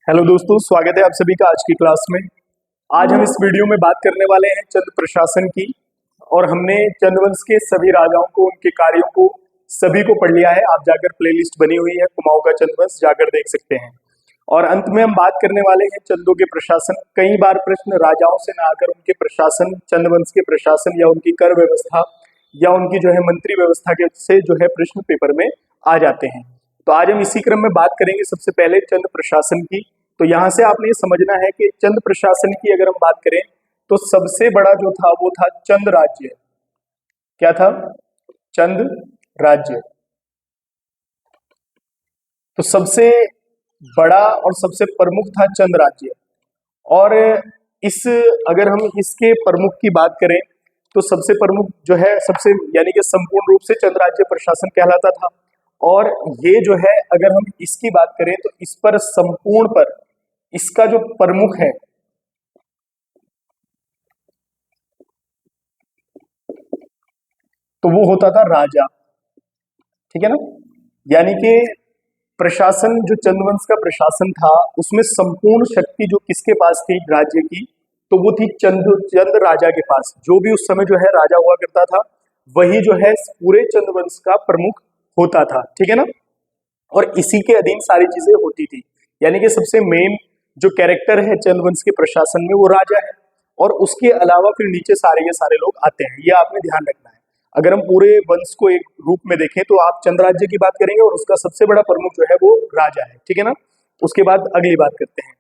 Hello दोस्तों, स्वागत है आप सभी का आज की क्लास में। आज हम इस वीडियो में बात करने वाले हैं चंद प्रशासन की। और हमने चंद्रवंश के सभी राजाओं को, उनके कार्यों को सभी को पढ़ लिया है। आप जाकर प्लेलिस्ट बनी हुई है कुमाऊं का चंद्रवंश, जाकर देख सकते हैं। और अंत में हम बात करने वाले हैं चंदों के प्रशासन। कई बार प्रश्न राजाओं से ना आकर उनके प्रशासन, चंद्रवंश के प्रशासन या उनकी कर व्यवस्था या उनकी जो है मंत्री व्यवस्था के से जो है प्रश्न पेपर में आ जाते हैं। तो आज हम इसी क्रम में बात करेंगे सबसे पहले चंद प्रशासन की। तो यहाँ से आपने ये समझना है कि चंद प्रशासन की अगर हम बात करें तो सबसे बड़ा जो था वो था चंद राज्य। क्या था? चंद राज्य। तो सबसे बड़ा और सबसे प्रमुख था चंद राज्य। और इस अगर हम इसके प्रमुख की बात करें तो सबसे प्रमुख जो है सबसे यानी कि संपूर्ण रूप से चंद राज्य प्रशासन कहलाता था। और ये जो है अगर हम इसकी बात करें तो इस पर संपूर्ण पर इसका जो प्रमुख है तो वो होता था राजा। ठीक है ना? यानी कि प्रशासन जो चंद्रवंश का प्रशासन था उसमें संपूर्ण शक्ति जो किसके पास थी राज्य की, तो वो थी चंद राजा के पास। जो भी उस समय जो है राजा हुआ करता था वही जो है पूरे चंद्रवंश का प्रमुख होता था। ठीक है ना? और इसी के अधीन सारी चीजें होती थी। यानी कि सबसे मेन जो कैरेक्टर है चंद्रवंश के प्रशासन में वो राजा है। और उसके अलावा फिर नीचे सारे के सारे लोग आते हैं, ये आपने ध्यान रखना है। अगर हम पूरे वंश को एक रूप में देखें तो आप चंद राज्य की बात करेंगे और उसका सबसे बड़ा प्रमुख जो है वो राजा है। ठीक है ना? उसके बाद अगली बात करते हैं।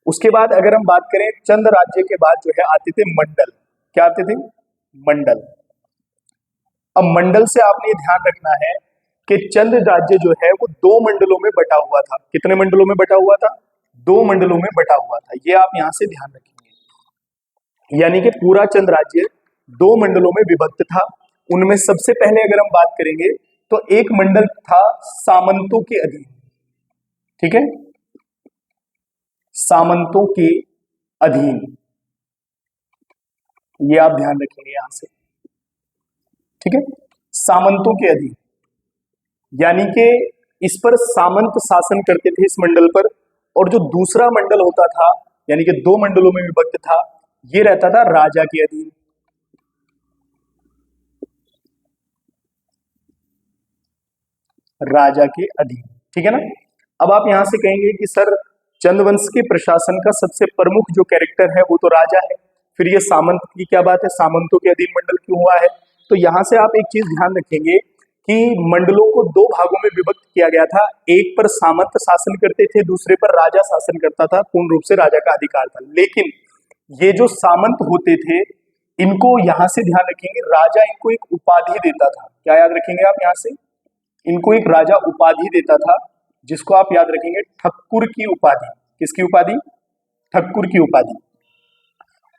उसके बाद अगर हम बात करें चंद राज्य के बाद जो है आते थे मंडल। क्या आते थे? मंडल। अब मंडल से आपने ये ध्यान रखना है कि चंद राज्य जो है वो दो मंडलों में बटा हुआ था। कितने मंडलों में बटा हुआ था? दो मंडलों में बटा हुआ था। ये आप यहां से ध्यान रखेंगे। यानी कि पूरा चंद राज्य दो मंडलों में विभक्त था। उनमें सबसे पहले अगर हम बात करेंगे तो एक मंडल था सामंतों के अधीन। ठीक है? सामंतों के अधीन, ये आप ध्यान रखेंगे यहां से। ठीक है? सामंतों के अधीन यानी कि इस पर सामंत शासन करते थे इस मंडल पर। और जो दूसरा मंडल होता था यानी कि दो मंडलों में विभक्त था, ये रहता था राजा के अधीन। राजा के अधीन। ठीक है ना? अब आप यहां से कहेंगे कि सर चंद्रवंश के प्रशासन का सबसे प्रमुख जो कैरेक्टर है वो तो राजा है, फिर ये सामंत की क्या बात है? सामंतों के अधीन मंडल क्यों हुआ है? तो यहां से आप एक चीज ध्यान रखेंगे कि मंडलों को दो भागों में विभक्त किया गया था। एक पर सामंत शासन करते थे, दूसरे पर राजा शासन करता था। पूर्ण रूप से राजा का अधिकार था। लेकिन ये जो सामंत होते थे इनको यहां से ध्यान रखेंगे, राजा इनको एक उपाधि देता था। क्या याद रखेंगे आप यहां से? इनको एक राजा उपाधि देता था जिसको आप याद रखेंगे ठक्कुर की उपाधि। किसकी उपाधि? ठक्कुर की उपाधि।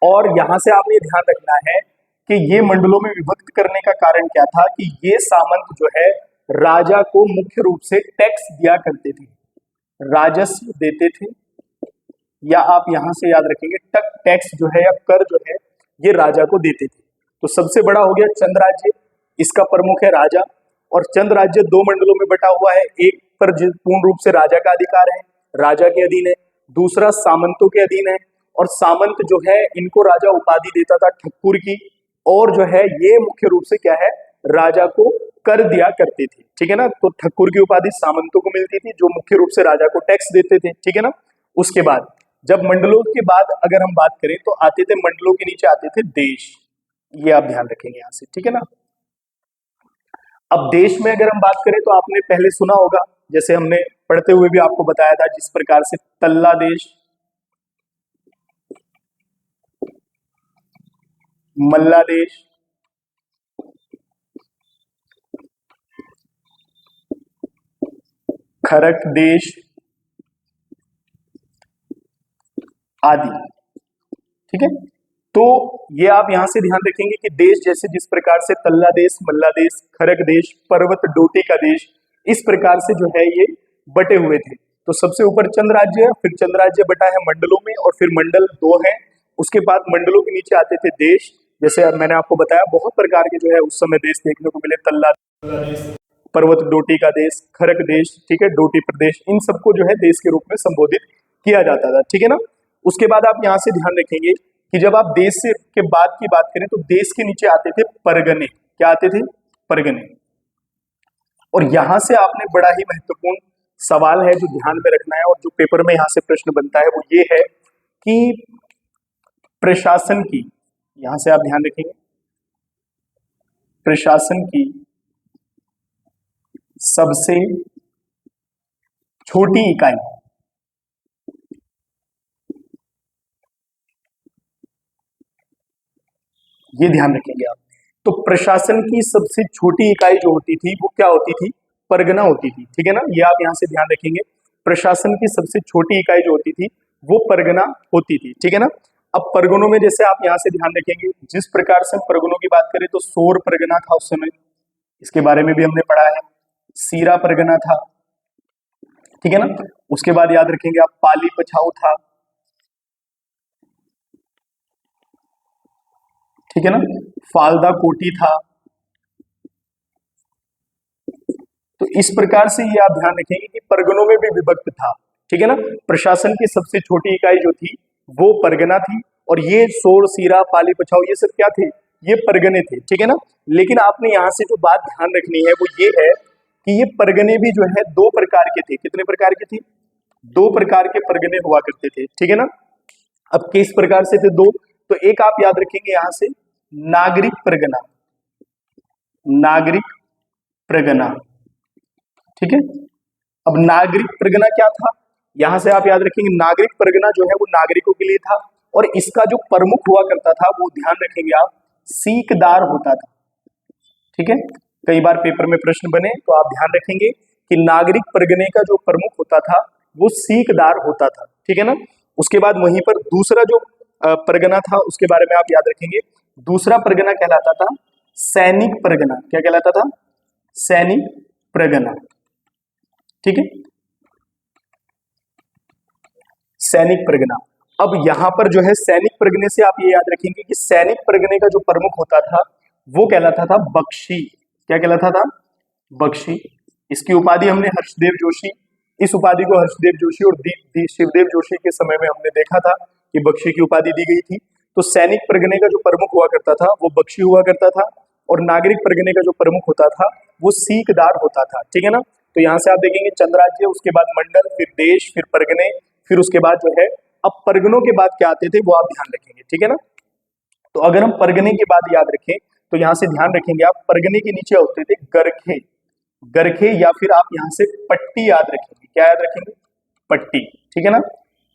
और यहां से आपने ध्यान रखना है कि ये मंडलों में विभक्त करने का कारण क्या था कि ये सामंत जो है राजा को मुख्य रूप से टैक्स दिया करते थे, राजस्व देते थे। या आप यहां से याद रखेंगे टैक्स जो है या कर जो है ये राजा को देते थे। तो सबसे बड़ा हो गया चंद राज्य, इसका प्रमुख है राजा। और चंद राज्य दो मंडलों में बटा हुआ है। एक पर पूर्ण रूप से राजा का अधिकार है, राजा के अधीन है। दूसरा सामंतों के अधीन है। और सामंत जो है इनको राजा उपाधि देता था ठक्कुर की। और जो है ये मुख्य रूप से क्या है? राजा को कर दिया करते थे। ठीक है ना? तो ठक्कुर की उपाधि सामंतों को मिलती थी जो मुख्य रूप से राजा को टैक्स देते थे। ठीक है ना? उसके बाद जब मंडलों के बाद अगर हम बात करें तो आते थे मंडलों के नीचे आते थे देश। ये आप ध्यान रखेंगे यहां से। ठीक है ना? अब देश में अगर हम बात करें तो आपने पहले सुना होगा, जैसे हमने पढ़ते हुए भी आपको बताया था, जिस प्रकार से तल्ला देश, मल्ला देश, खरक देश आदि। ठीक है? तो ये आप यहां से ध्यान रखेंगे कि देश जैसे जिस प्रकार से तल्ला देश, मल्ला देश, खरक देश, पर्वत डोटी का देश, इस प्रकार से जो है ये बटे हुए थे। तो सबसे ऊपर चंद राज्य है, फिर चंद राज्य बटा है मंडलों में, और फिर मंडल दो है। उसके बाद मंडलों के नीचे आते थे देश। जैसे मैंने आपको बताया बहुत प्रकार के जो है उस समय देश देखने को मिले, तल्ला देश, पर्वत डोटी का देश, खरक देश, ठीक है, डोटी प्रदेश, इन सबको जो है देश के रूप में संबोधित किया जाता था, ठीक है ना। उसके बाद आप यहाँ से ध्यान रखेंगे कि जब आप देश से के बाद की बात करें तो देश के नीचे आते थे परगने। क्या आते थे? परगने। और यहां से आपने बड़ा ही महत्वपूर्ण सवाल है जो ध्यान में रखना है और जो पेपर में यहां से प्रश्न बनता है वो ये है कि प्रशासन की, यहां से आप ध्यान रखेंगे, प्रशासन की सबसे छोटी इकाई, ये ध्यान रखेंगे आप। तो प्रशासन की सबसे छोटी इकाई जो होती थी वो क्या होती थी? परगना होती थी, ठीक है ना। ये आप यहां से ध्यान रखेंगे, प्रशासन की सबसे छोटी इकाई जो होती थी वो परगना होती थी, ठीक है ना। अब परगनों में जैसे आप यहां से ध्यान रखेंगे, जिस प्रकार से हम परगनों की बात करें तो सोर परगना था उस समय, इसके बारे में भी हमने पढ़ा है। सीरा परगना था, ठीक है ना। उसके बाद याद रखेंगे आप पाली पछाऊ था, ठीक है ना। फालदा कोटी था। तो इस प्रकार से ये आप ध्यान रखेंगे कि परगनों में भी विभक्त था, ठीक है ना। प्रशासन की सबसे छोटी इकाई जो थी वो परगना थी और ये सोर सीरा पाली पछाऊ ये सब क्या थे? ये परगने थे, ठीक है ना। लेकिन आपने यहां से जो बात ध्यान रखनी है वो ये है कि ये परगने भी जो है दो प्रकार के थे। कितने प्रकार के थे? दो प्रकार के परगने हुआ करते थे, ठीक है ना। अब किस प्रकार से थे? दो। तो एक आप याद रखेंगे यहां से नागरिक परगना, नागरिक परगना, ठीक है। अब नागरिक परगना क्या था? यहां से आप याद रखेंगे नागरिक परगना जो है वो नागरिकों के लिए था और इसका जो प्रमुख हुआ करता था वो ध्यान रखेंगे आप सीकदार होता था, ठीक है। कई बार पेपर में प्रश्न बने तो आप ध्यान रखेंगे कि नागरिक परगने का जो प्रमुख होता था वो सीकदार होता था, ठीक है ना। उसके बाद वहीं पर दूसरा जो परगना था उसके बारे में आप याद रखेंगे, दूसरा परगना कहलाता था सैनिक परगना। क्या कहलाता था? सैनिक परगना, ठीक है, सैनिक परगना। अब यहां पर जो है सैनिक परगने से आप ये याद रखेंगे कि सैनिक परगने का जो प्रमुख होता था वो कहलाता था बख्शी। क्या कहलाता था? बख्शी। इसकी उपाधि हमने हर्षदेव जोशी, इस उपाधि को हर्षदेव जोशी और शिवदेव जोशी के समय में हमने देखा था कि बख्शी की उपाधि दी गई थी। तो सैनिक परगने का जो प्रमुख हुआ करता था वो बख्शी हुआ करता था और नागरिक परगने का जो प्रमुख होता था वो सीकदार होता था, ठीक है ना। तो यहां से आप देखेंगे चंद राज्य, उसके बाद मंडल, फिर देश, फिर परगने, फिर उसके बाद जो है अब परगनों के बाद क्या आते थे वो आप ध्यान रखेंगे, ठीक है ना। तो अगर हम परगने के बाद याद रखें तो यहां से ध्यान रखेंगे आप परगने के नीचे होते थे गरखे, गरखे या फिर आप यहां से पट्टी याद रखेंगे। क्या याद रखेंगे? पट्टी, ठीक है ना।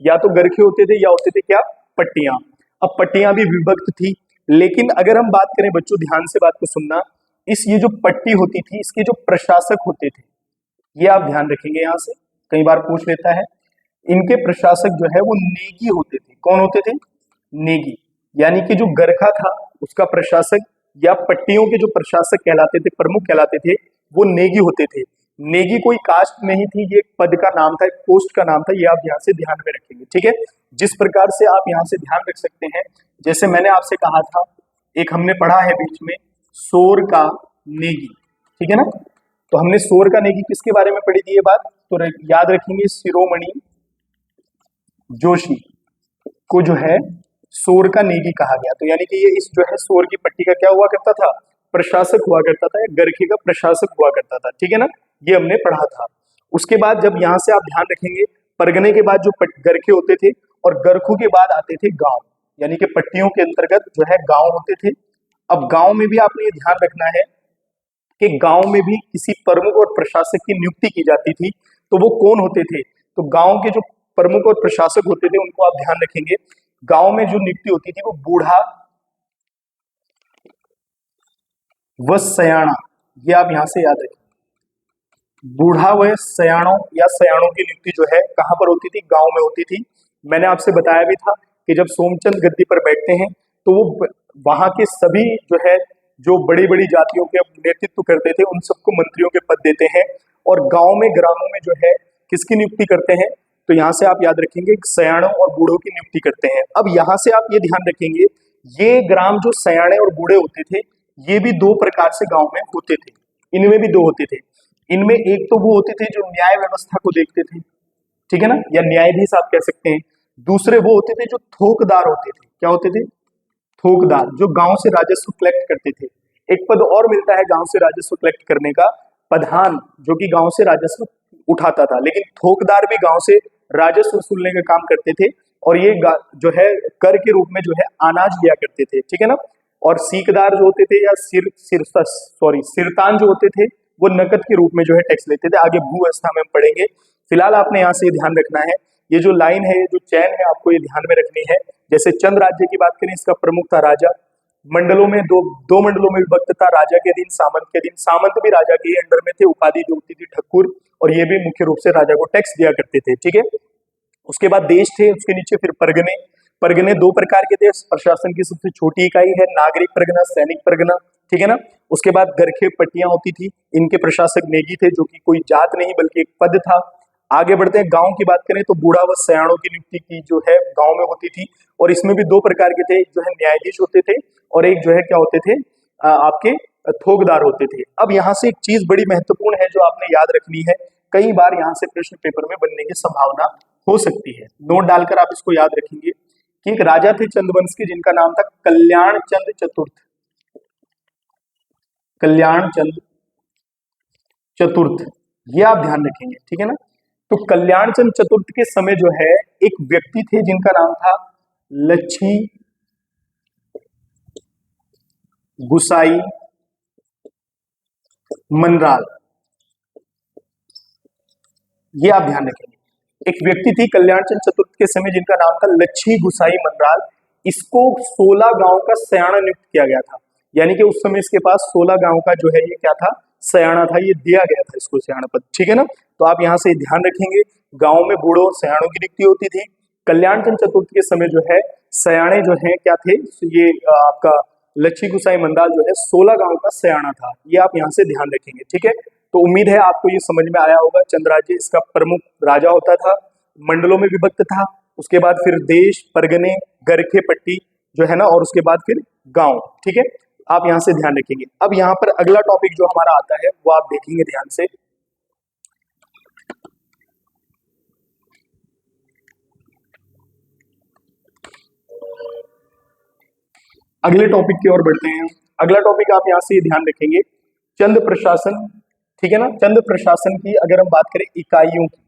या तो गरखे होते थे या होते थे क्या? पट्टियां। अब पट्टियां भी विभक्त थी, लेकिन अगर हम बात करें बच्चों ध्यान से बात को सुनना, इस ये जो पट्टी होती थी इसके जो प्रशासक होते थे ये आप ध्यान रखेंगे, यहां से कई बार पूछ लेता है, इनके प्रशासक जो है वो नेगी होते थे। कौन होते थे? नेगी। यानी कि जो गरखा था उसका प्रशासक या पट्टियों के जो प्रशासक कहलाते थे, प्रमुख कहलाते थे, वो नेगी होते थे। नेगी कोई कास्ट नहीं थी, ये एक पद का नाम था, एक पोस्ट का नाम था, ये आप यहाँ से ध्यान में रखेंगे, ठीक है। जिस प्रकार से आप यहाँ से ध्यान रख सकते हैं, जैसे मैंने आपसे कहा था, एक हमने पढ़ा है बीच में सोर का नेगी, ठीक है ना। तो हमने सोर का नेगी किसके बारे में पढ़ी थी ये बात? तो याद रखेंगे शिरोमणि जोशी को जो है सोर का नेगी कहा गया। तो यानी कि ये इस जो है सोर की पट्टी का क्या हुआ करता था? प्रशासक हुआ करता था, या गरखे का प्रशासक हुआ करता था, ठीक है ना। ये हमने पढ़ा था। उसके बाद जब यहां से आप ध्यान रखेंगे परगने के बाद जो गरखे होते थे और गरखों के बाद आते थे गांव, यानी कि पट्टियों के अंतर्गत जो है गांव होते थे। अब गांव में भी आपने ये ध्यान रखना है कि गांव में भी किसी प्रमुख और प्रशासक की नियुक्ति की जाती थी। तो वो कौन होते थे? तो गांव के जो प्रमुख और प्रशासक होते थे उनको आप ध्यान रखेंगे, गांव में जो नियुक्ति होती थी वो बूढ़ा व सयाना, ये आप यहां से याद रखें। बूढ़ा व सयाणों या सयाणों की नियुक्ति जो है कहां पर होती थी? गांव में होती थी। मैंने आपसे बताया भी था कि जब सोमचंद गद्दी पर बैठते हैं तो वो वहां के सभी जो है जो बड़ी बड़ी जातियों के नेतृत्व करते थे उन सबको मंत्रियों के पद देते हैं और गांव में ग्रामों में जो है किसकी नियुक्ति करते हैं? तो यहाँ से आप याद रखेंगे सयाणों और बूढ़ों की नियुक्ति करते हैं। अब यहाँ से आप ये ध्यान रखेंगे ये ग्राम जो सयाणे और बूढ़े होते थे ये भी दो प्रकार से गांव में होते थे, इनमें भी दो होते थे। इनमें एक तो वो होते थे जो न्याय व्यवस्था को देखते थे, ठीक है ना, या न्यायाधीश आप कह सकते हैं। दूसरे वो होते थे जो थोकदार होते थे, क्या होते थे, थोकदार, जो गांव से राजस्व कलेक्ट करते थे। एक पद और मिलता है गांव से राजस्व कलेक्ट करने का, प्रधान, जो कि गांव से राजस्व उठाता था, लेकिन थोकदार भी गांव से राजस्व वसूलने का काम करते थे, और ये जो है कर के रूप में जो है अनाज लिया करते थे, ठीक है ना। और सीकदार जो होते थे, या सिरतान जो होते थे, वो नकद के रूप में जो है टैक्स लेते थे। आगे भू व्यवस्था में हम पढ़ेंगे। फिलहाल आपने यहाँ से ये ध्यान रखना है, ये जो लाइन है, जो चैन है, आपको ये ध्यान में रखनी है। जैसे चंद राज्य की बात करें, इसका प्रमुख था राजा। मंडलों में दो मंडलों में विभक्त था, राजा के अधीन, सामंत के अधीन। सामंत भी राजा के ही अंडर में थे, उपाधि जो होती थी ठक्कुर, और ये भी मुख्य रूप से राजा को टैक्स दिया करते थे, ठीक है। उसके बाद देश थे, उसके नीचे फिर परगने। परगने दो प्रकार के थे, प्रशासन की सबसे छोटी इकाई है नागरिक परगना, सैनिक परगना, ठीक है ना। उसके बाद गरखे पट्टियां होती थी, इनके प्रशासक नेगी थे, जो कि कोई जात नहीं बल्कि एक पद था। आगे बढ़ते हैं, गांव की बात करें तो बूढ़ा व सयाणों की नियुक्ति की जो है गांव में होती थी, और इसमें भी दो प्रकार के थे, एक जो है न्यायाधीश होते थे, और एक जो है क्या होते थे, आपके थोकदार होते थे। अब यहाँ से एक चीज बड़ी महत्वपूर्ण है जो आपने याद रखनी है, कई बार यहाँ से प्रश्न पेपर में बनने की संभावना हो सकती है। नोट डालकर आप इसको याद रखेंगे कि एक राजा थे चंद्रवंश के, जिनका नाम था कल्याण चंद्र चतुर्थ। कल्याण चंद्र चतुर्थ, ये आप ध्यान रखेंगे, ठीक है ना। तो कल्याण चंद्र चतुर्थ के समय जो है एक व्यक्ति थे जिनका नाम था लच्छी गुसाई मनराल, ये आप ध्यान रखेंगे। एक व्यक्ति थी कल्याण चंद्र चतुर्थ के समय जिनका नाम था लच्छी गुसाई मनराल। इसको 16 गांव का सयाना नियुक्त किया गया था, यानी कि उस समय इसके पास 16 गांव का जो है ये क्या था, सयाना था, ये दिया गया था इसको सयाना पद, ठीक है ना। तो आप यहाँ से ध्यान रखेंगे, गांव में बूढ़ों और सयाणों की नियुक्ति होती थी। कल्याण चंद्र चतुर्थ के समय जो है सयाणे जो है क्या थे, ये आपका लच्छी गुसाई मनराल जो है 16 गांव का सयाना था, ये आप यहाँ से ध्यान रखेंगे, ठीक है। तो उम्मीद है आपको ये समझ में आया होगा। चंद राज्य इसका प्रमुख राजा होता था, मंडलों में विभक्त था, उसके बाद फिर देश, परगने, गरखे पट्टी जो है ना, और उसके बाद फिर गांव, ठीक है। आप यहां से ध्यान रखेंगे। अब यहां पर अगला टॉपिक जो हमारा आता है वो आप देखेंगे ध्यान से। अगले टॉपिक की ओर बढ़ते हैं। अगला टॉपिक आप यहां से ये ध्यान रखेंगे, चंद प्रशासन, ठीक है ना। चंद प्रशासन की अगर हम बात करें इकाइयों की,